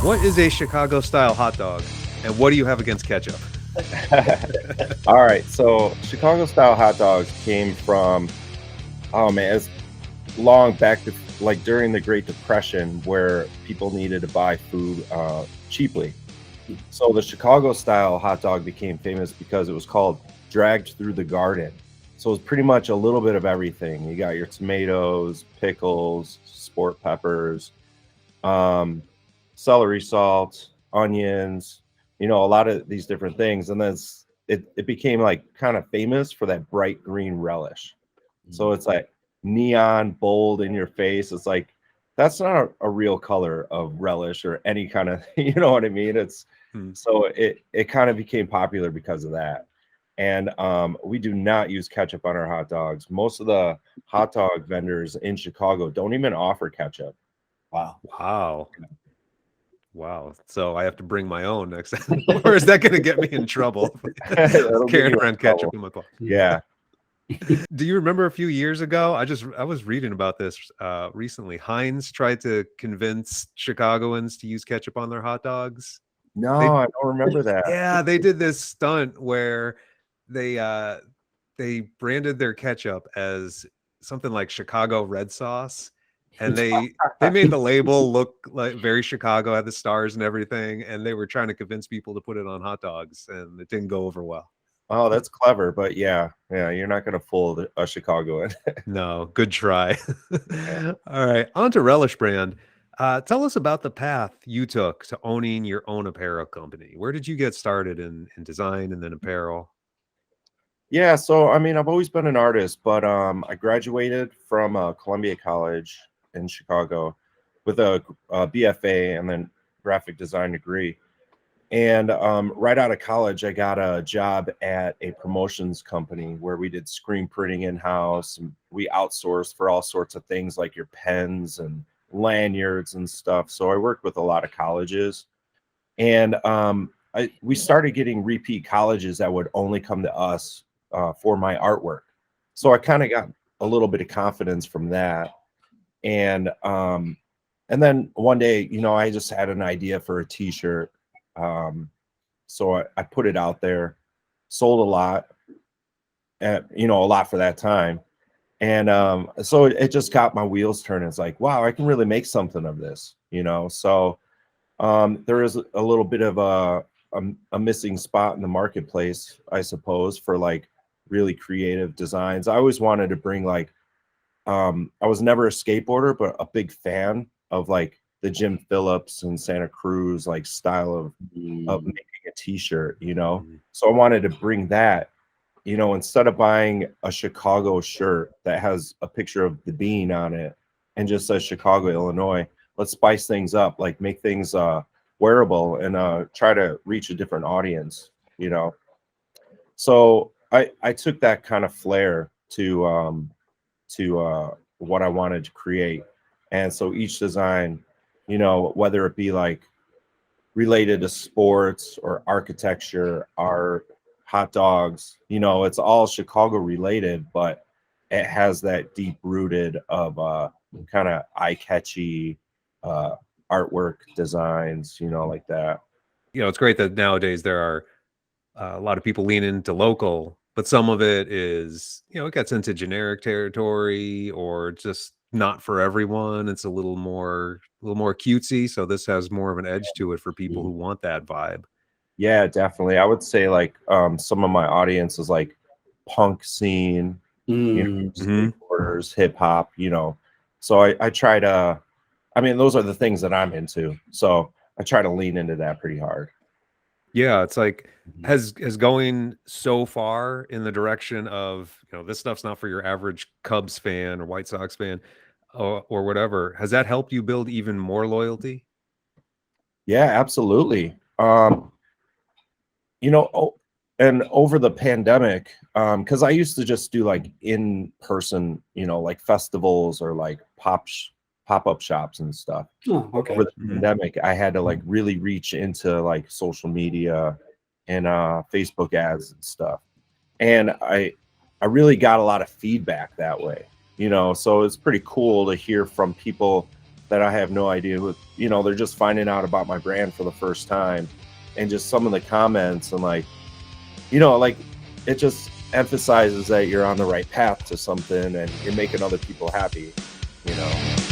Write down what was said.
What is a Chicago style hot dog, and what do you have against ketchup? All right, so Chicago style hot dogs came from, oh man, it's long back to like during the Great Depression where people needed to buy food cheaply. So the Chicago style hot dog became famous because it was called dragged through the garden. So it's pretty much a little bit of everything. You got your tomatoes, pickles, sport peppers, um, celery salt, onions, a lot of these different things. And then it became like kind of famous for that bright green relish. So it's like neon, bold in your face. It's like that's not a real color of relish or any kind of, you know what I mean? So it kind of became popular because of that. And we do not use ketchup on our hot dogs. Most of the hot dog vendors in Chicago don't even offer ketchup. Wow. So I have to bring my own next time, or is that going to get me in trouble? Carrying around ketchup in my pocket. Yeah. Do you remember a few years ago? I was reading about this recently. Heinz tried to convince Chicagoans to use ketchup on their hot dogs. No, I don't remember that. Yeah, they did this stunt where they branded their ketchup as something like Chicago red sauce, and they made the label look like very Chicago, had the stars and everything, and they were trying to convince people to put it on hot dogs, and it didn't go over well. Oh, that's clever, but yeah, you're not gonna fool a Chicagoan. No, good try. All right, on to Relish Brand. Tell us about the path you took to owning your own apparel company. Where did you get started in design and then apparel? Yeah, so I mean, I've always been an artist, but I graduated from Columbia College in Chicago with a BFA and then graphic design degree. And right out of college, I got a job at a promotions company where we did screen printing in-house, and we outsourced for all sorts of things like your pens and lanyards and stuff. So I worked with a lot of colleges, and we started getting repeat colleges that would only come to us for my artwork. So I kind of got a little bit of confidence from that. And then one day, I just had an idea for a t-shirt. So I put it out there, sold a lot, a lot for that time. And so it just got my wheels turning. It's like, wow, I can really make something of this, So there is a little bit of a missing spot in the marketplace, I suppose, for like really creative designs. I always wanted to bring like, I was never a skateboarder, but a big fan of like the Jim Phillips and Santa Cruz like style of making a t-shirt, So I wanted to bring that, instead of buying a Chicago shirt that has a picture of the bean on it and just says Chicago, Illinois, let's spice things up, like make things wearable and try to reach a different audience, So I took that kind of flair to what I wanted to create. And so each design, whether it be like related to sports or architecture, art, hot dogs, it's all Chicago related, but it has that deep rooted of kind of eye-catchy artwork designs, like that. It's great that nowadays there are a lot of people lean into local, but some of it is, it gets into generic territory or just not for everyone. It's a little more cutesy. So this has more of an edge to it for people who want that vibe. Yeah, definitely. I would say like some of my audience is like punk scene, skateboarders, hip hop, So I try to, I mean, those are the things that I'm into. So I try to lean into that pretty hard. Yeah, it's like has going so far in the direction of, this stuff's not for your average Cubs fan or White Sox fan or whatever. Has that helped you build even more loyalty? Yeah, absolutely. And over the pandemic, because I used to just do like in person, like festivals or like pop-up shops and stuff. Oh, okay. Over the pandemic, I had to like really reach into like social media and Facebook ads and stuff. And I really got a lot of feedback that way, so it's pretty cool to hear from people that I have no idea who, you know, they're just finding out about my brand for the first time, and just some of the comments and like, you know, like it just emphasizes that you're on the right path to something and you're making other people happy, you know.